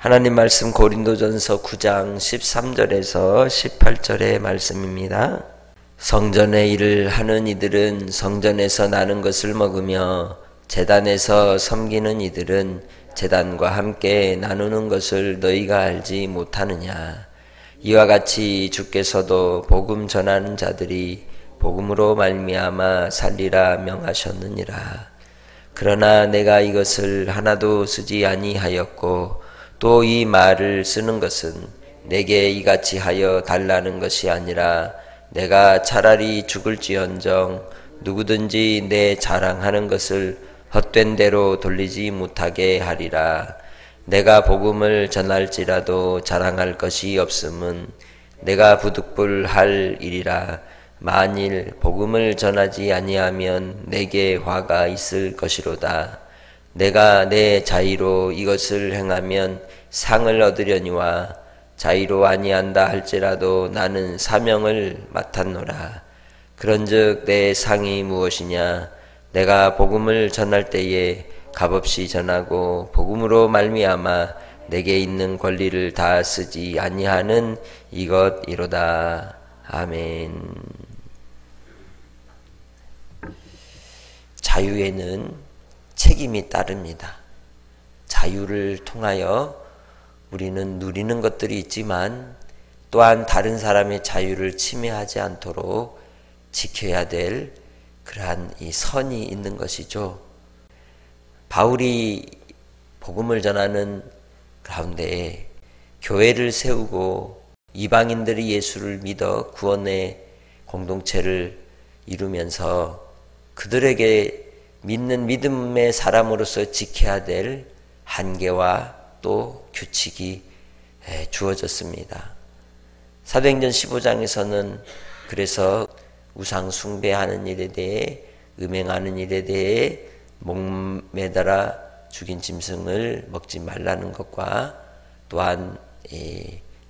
하나님 말씀 고린도전서 9장 13절에서 18절의 말씀입니다. 성전의 일을 하는 이들은 성전에서 나는 것을 먹으며 제단에서 섬기는 이들은 제단과 함께 나누는 것을 너희가 알지 못하느냐. 이와 같이 주께서도 복음 전하는 자들이 복음으로 말미암아 살리라 명하셨느니라. 그러나 내가 이것을 하나도 쓰지 아니하였고 또 이 말을 쓰는 것은 내게 이같이 하여 달라는 것이 아니라 내가 차라리 죽을지언정 누구든지 내 자랑하는 것을 헛된 대로 돌리지 못하게 하리라. 내가 복음을 전할지라도 자랑할 것이 없음은 내가 부득불할 일이라. 만일 복음을 전하지 아니하면 내게 화가 있을 것이로다. 내가 내 자의로 이것을 행하면 상을 얻으려니와 자의로 아니한다 할지라도 나는 사명을 맡았노라. 그런즉 내 상이 무엇이냐? 내가 복음을 전할 때에 값없이 전하고 복음으로 말미암아 내게 있는 권리를 다 쓰지 아니하는 이것이로다. 아멘. 자유에는 책임이 따릅니다. 자유를 통하여 우리는 누리는 것들이 있지만 또한 다른 사람의 자유를 침해하지 않도록 지켜야 될 그러한 이 선이 있는 것이죠. 바울이 복음을 전하는 가운데 교회를 세우고 이방인들이 예수를 믿어 구원의 공동체를 이루면서 그들에게 믿는 믿음의 사람으로서 지켜야 될 한계와 또 규칙이 주어졌습니다. 사도행전 15장에서는 그래서 우상 숭배하는 일에 대해 음행하는 일에 대해 목매달아 죽인 짐승을 먹지 말라는 것과 또한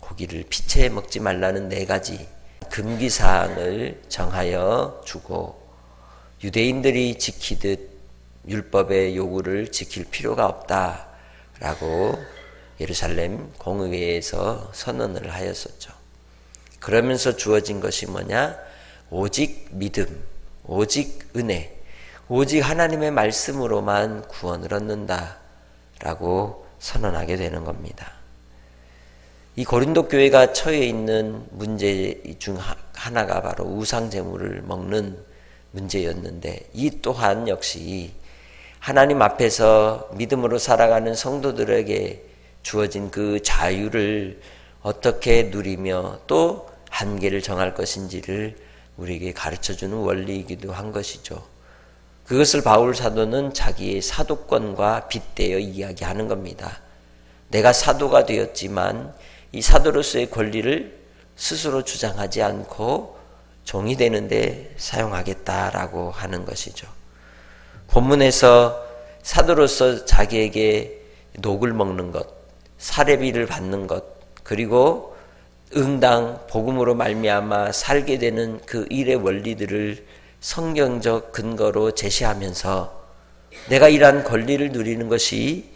고기를 피채 먹지 말라는 4가지 금기사항을 정하여 주고 유대인들이 지키듯 율법의 요구를 지킬 필요가 없다라고 예루살렘 공의회에서 선언을 하였었죠. 그러면서 주어진 것이 뭐냐? 오직 믿음, 오직 은혜, 오직 하나님의 말씀으로만 구원을 얻는다라고 선언하게 되는 겁니다. 이 고린도 교회가 처해 있는 문제 중 하나가 바로 우상 제물을 먹는 문제였는데 이 또한 역시 하나님 앞에서 믿음으로 살아가는 성도들에게 주어진 그 자유를 어떻게 누리며 또 한계를 정할 것인지를 우리에게 가르쳐주는 원리이기도 한 것이죠. 그것을 바울 사도는 자기의 사도권과 빗대어 이야기하는 겁니다. 내가 사도가 되었지만 이 사도로서의 권리를 스스로 주장하지 않고 종이 되는데 사용하겠다라고 하는 것이죠. 본문에서 사도로서 자기에게 녹을 먹는 것, 사례비를 받는 것, 그리고 응당 복음으로 말미암아 살게 되는 그 일의 원리들을 성경적 근거로 제시하면서 내가 이러한 권리를 누리는 것이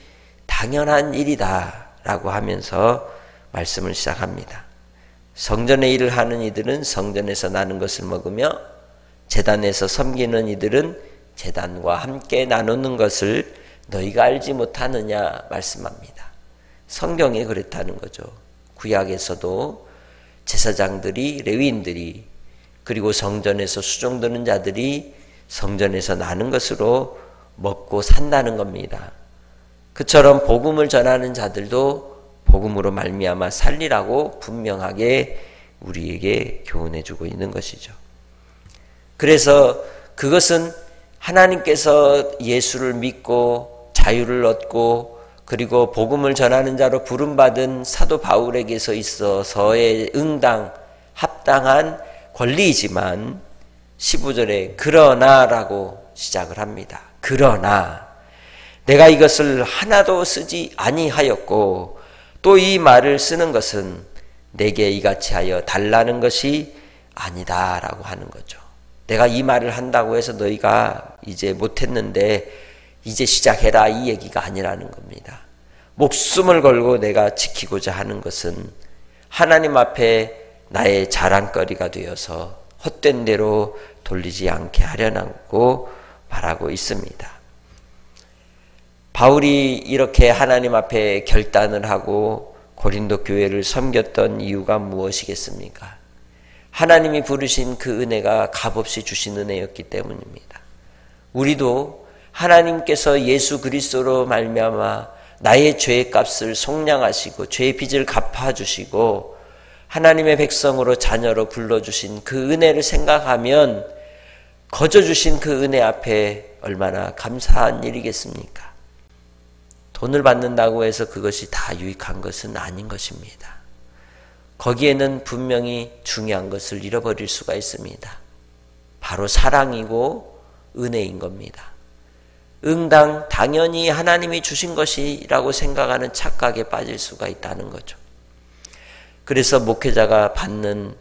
당연한 일이다라고 하면서 말씀을 시작합니다. 성전의 일을 하는 이들은 성전에서 나는 것을 먹으며 제단에서 섬기는 이들은 제단과 함께 나누는 것을 너희가 알지 못하느냐 말씀합니다. 성경에 그렇다는 거죠. 구약에서도 제사장들이 레위인들이 그리고 성전에서 수종드는 자들이 성전에서 나는 것으로 먹고 산다는 겁니다. 그처럼 복음을 전하는 자들도 복음으로 말미암아 살리라고 분명하게 우리에게 교훈해주고 있는 것이죠. 그래서 그것은 하나님께서 예수를 믿고 자유를 얻고 그리고 복음을 전하는 자로 부름받은 사도 바울에게서 있어서의 응당 합당한 권리이지만 15절에 그러나라고 시작을 합니다. 그러나 내가 이것을 하나도 쓰지 아니하였고 또 이 말을 쓰는 것은 내게 이같이 하여 달라는 것이 아니다라고 하는 거죠. 내가 이 말을 한다고 해서 너희가 이제 못했는데 이제 시작해라 이 얘기가 아니라는 겁니다. 목숨을 걸고 내가 지키고자 하는 것은 하나님 앞에 나의 자랑거리가 되어서 헛된 대로 돌리지 않게 하려고 말하고 있습니다. 바울이 이렇게 하나님 앞에 결단을 하고 고린도 교회를 섬겼던 이유가 무엇이겠습니까? 하나님이 부르신 그 은혜가 값없이 주신 은혜였기 때문입니다. 우리도 하나님께서 예수 그리스도로 말미암아 나의 죄의 값을 속량하시고 죄의 빚을 갚아주시고 하나님의 백성으로 자녀로 불러주신 그 은혜를 생각하면 거저 주신 그 은혜 앞에 얼마나 감사한 일이겠습니까? 돈을 받는다고 해서 그것이 다 유익한 것은 아닌 것입니다. 거기에는 분명히 중요한 것을 잃어버릴 수가 있습니다. 바로 사랑이고 은혜인 겁니다. 응당 당연히 하나님이 주신 것이라고 생각하는 착각에 빠질 수가 있다는 거죠. 그래서 목회자가 받는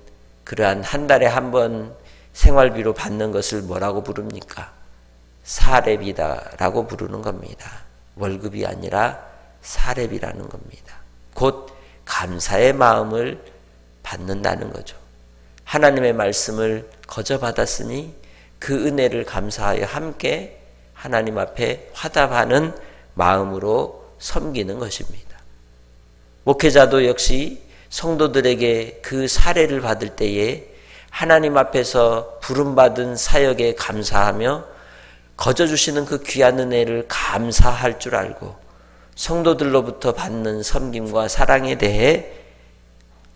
그러한 한 달에 한 번 생활비로 받는 것을 뭐라고 부릅니까? 사렙이다라고 부르는 겁니다. 월급이 아니라 사렙이라는 겁니다. 곧 감사의 마음을 받는다는 거죠. 하나님의 말씀을 거저 받았으니 그 은혜를 감사하여 함께 하나님 앞에 화답하는 마음으로 섬기는 것입니다. 목회자도 역시 성도들에게 그 사례를 받을 때에 하나님 앞에서 부름받은 사역에 감사하며 거저 주시는 그 귀한 은혜를 감사할 줄 알고 성도들로부터 받는 섬김과 사랑에 대해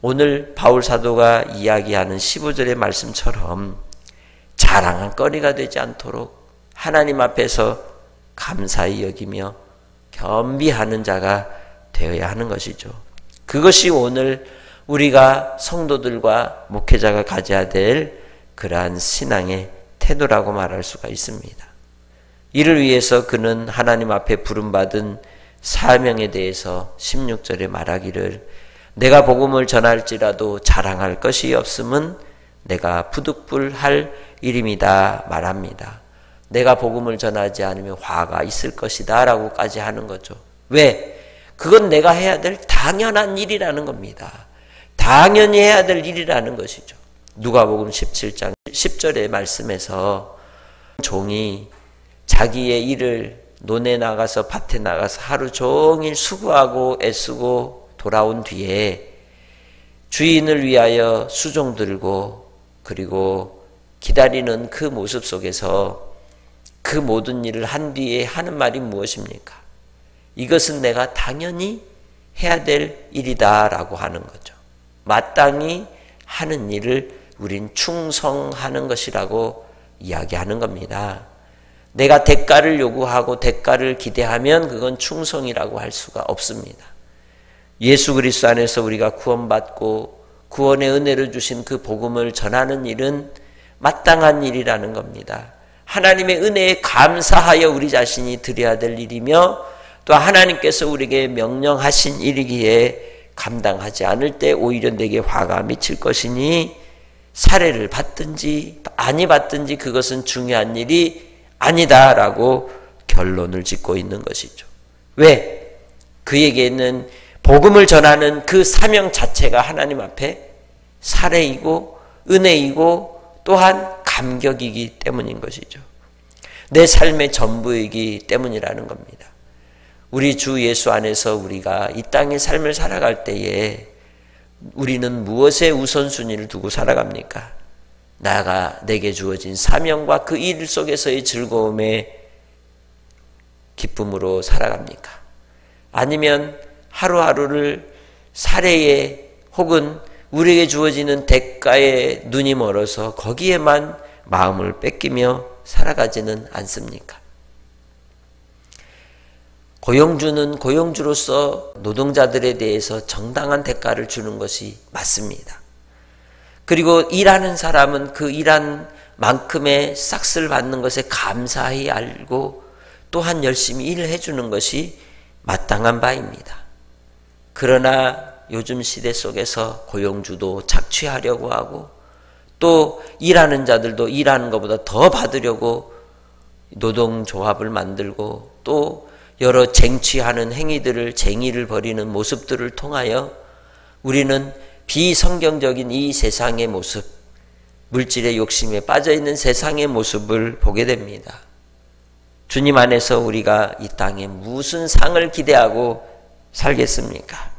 오늘 바울 사도가 이야기하는 15절의 말씀처럼 자랑할 거리가 되지 않도록 하나님 앞에서 감사히 여기며 겸비하는 자가 되어야 하는 것이죠. 그것이 오늘 우리가 성도들과 목회자가 가져야 될 그러한 신앙의 태도라고 말할 수가 있습니다. 이를 위해서 그는 하나님 앞에 부름받은 사명에 대해서 16절에 말하기를 내가 복음을 전할지라도 자랑할 것이 없음은 내가 부득불할 일임이다 말합니다. 내가 복음을 전하지 않으면 화가 있을 것이다 라고까지 하는 거죠. 왜? 그건 내가 해야 될 당연한 일이라는 겁니다. 당연히 해야 될 일이라는 것이죠. 누가복음 17장 10절의 말씀에서 종이 자기의 일을 논에 나가서 밭에 나가서 하루 종일 수고하고 애쓰고 돌아온 뒤에 주인을 위하여 수종 들고 그리고 기다리는 그 모습 속에서 그 모든 일을 한 뒤에 하는 말이 무엇입니까? 이것은 내가 당연히 해야 될 일이다 라고 하는 거죠. 마땅히 하는 일을 우린 충성하는 것이라고 이야기하는 겁니다. 내가 대가를 요구하고 대가를 기대하면 그건 충성이라고 할 수가 없습니다. 예수 그리스도 안에서 우리가 구원받고 구원의 은혜를 주신 그 복음을 전하는 일은 마땅한 일이라는 겁니다. 하나님의 은혜에 감사하여 우리 자신이 드려야 될 일이며 또 하나님께서 우리에게 명령하신 일이기에 감당하지 않을 때 오히려 내게 화가 미칠 것이니 사례를 받든지 아니 받든지 그것은 중요한 일이 아니다라고 결론을 짓고 있는 것이죠. 왜? 그에게는 복음을 전하는 그 사명 자체가 하나님 앞에 사례이고 은혜이고 또한 감격이기 때문인 것이죠. 내 삶의 전부이기 때문이라는 겁니다. 우리 주 예수 안에서 우리가 이 땅의 삶을 살아갈 때에 우리는 무엇에 우선순위를 두고 살아갑니까? 내게 주어진 사명과 그 일 속에서의 즐거움에 기쁨으로 살아갑니까? 아니면 하루하루를 사례에 혹은 우리에게 주어지는 대가에 눈이 멀어서 거기에만 마음을 뺏기며 살아가지는 않습니까? 고용주는 고용주로서 노동자들에 대해서 정당한 대가를 주는 것이 맞습니다. 그리고 일하는 사람은 그 일한 만큼의 싹스를 받는 것에 감사히 알고 또한 열심히 일을 해주는 것이 마땅한 바입니다. 그러나 요즘 시대 속에서 고용주도 착취하려고 하고 또 일하는 자들도 일하는 것보다 더 받으려고 노동조합을 만들고 또 여러 쟁취하는 행위들을, 쟁의를 벌이는 모습들을 통하여 우리는 비성경적인 이 세상의 모습, 물질의 욕심에 빠져있는 세상의 모습을 보게 됩니다. 주님 안에서 우리가 이 땅에 무슨 상을 기대하고 살겠습니까?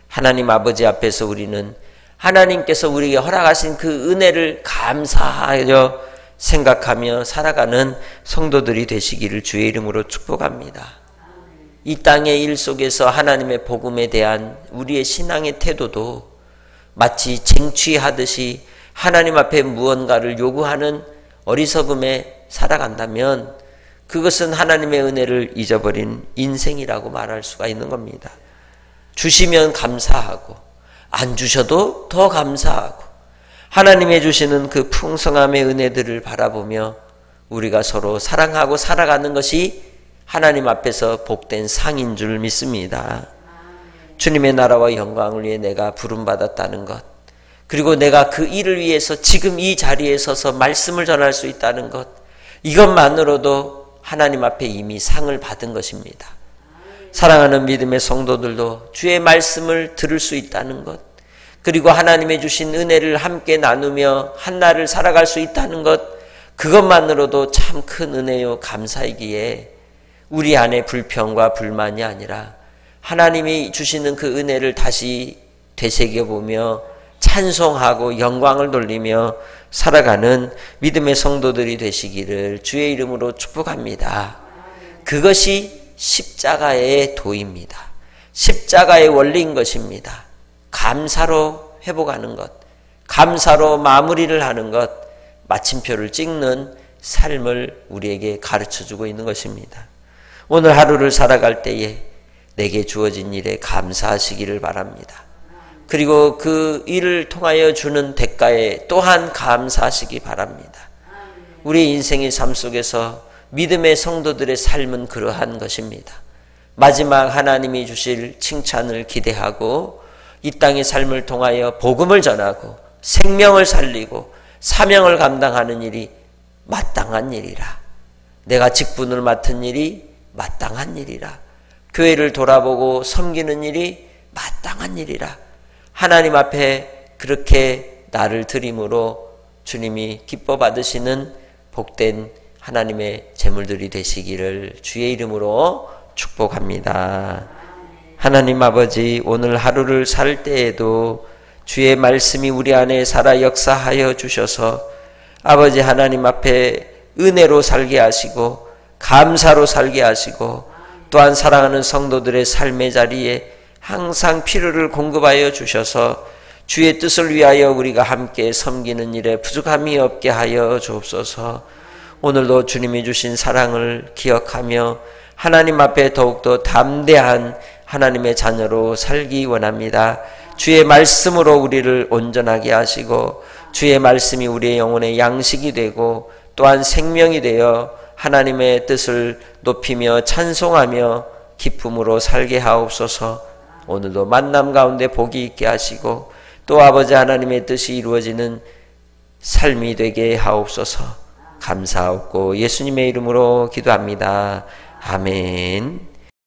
하나님 아버지 앞에서 우리는 하나님께서 우리에게 허락하신 그 은혜를 감사하여 생각하며 살아가는 성도들이 되시기를 주의 이름으로 축복합니다. 이 땅의 일 속에서 하나님의 복음에 대한 우리의 신앙의 태도도 마치 쟁취하듯이 하나님 앞에 무언가를 요구하는 어리석음에 살아간다면 그것은 하나님의 은혜를 잊어버린 인생이라고 말할 수가 있는 겁니다. 주시면 감사하고 안 주셔도 더 감사하고 하나님의 주시는 그 풍성함의 은혜들을 바라보며 우리가 서로 사랑하고 살아가는 것이 하나님 앞에서 복된 상인 줄 믿습니다. 주님의 나라와 영광을 위해 내가 부름받았다는 것, 그리고 내가 그 일을 위해서 지금 이 자리에 서서 말씀을 전할 수 있다는 것, 이것만으로도 하나님 앞에 이미 상을 받은 것입니다. 사랑하는 믿음의 성도들도 주의 말씀을 들을 수 있다는 것, 그리고 하나님의 주신 은혜를 함께 나누며 한날을 살아갈 수 있다는 것, 그것만으로도 참 큰 은혜요 감사이기에 우리 안에 불평과 불만이 아니라 하나님이 주시는 그 은혜를 다시 되새겨보며 찬송하고 영광을 돌리며 살아가는 믿음의 성도들이 되시기를 주의 이름으로 축복합니다. 그것이 십자가의 도입니다. 십자가의 원리인 것입니다. 감사로 회복하는 것, 감사로 마무리를 하는 것, 마침표를 찍는 삶을 우리에게 가르쳐주고 있는 것입니다. 오늘 하루를 살아갈 때에 내게 주어진 일에 감사하시기를 바랍니다. 그리고 그 일을 통하여 주는 대가에 또한 감사하시기 바랍니다. 우리 인생의 삶 속에서 믿음의 성도들의 삶은 그러한 것입니다. 마지막 하나님이 주실 칭찬을 기대하고 이 땅의 삶을 통하여 복음을 전하고 생명을 살리고 사명을 감당하는 일이 마땅한 일이라. 내가 직분을 맡은 일이 마땅한 일이라. 교회를 돌아보고 섬기는 일이 마땅한 일이라. 하나님 앞에 그렇게 나를 드림으로 주님이 기뻐 받으시는 복된 하나님의 제물들이 되시기를 주의 이름으로 축복합니다. 하나님 아버지, 오늘 하루를 살 때에도 주의 말씀이 우리 안에 살아 역사하여 주셔서 아버지 하나님 앞에 은혜로 살게 하시고 감사로 살게 하시고 또한 사랑하는 성도들의 삶의 자리에 항상 필요를 공급하여 주셔서 주의 뜻을 위하여 우리가 함께 섬기는 일에 부족함이 없게 하여 주옵소서. 오늘도 주님이 주신 사랑을 기억하며 하나님 앞에 더욱더 담대한 하나님의 자녀로 살기 원합니다. 주의 말씀으로 우리를 온전하게 하시고 주의 말씀이 우리의 영혼의 양식이 되고 또한 생명이 되어 하나님의 뜻을 높이며 찬송하며 기쁨으로 살게 하옵소서. 오늘도 만남 가운데 복이 있게 하시고 또 아버지 하나님의 뜻이 이루어지는 삶이 되게 하옵소서. 감사하옵고 예수님의 이름으로 기도합니다. 아멘.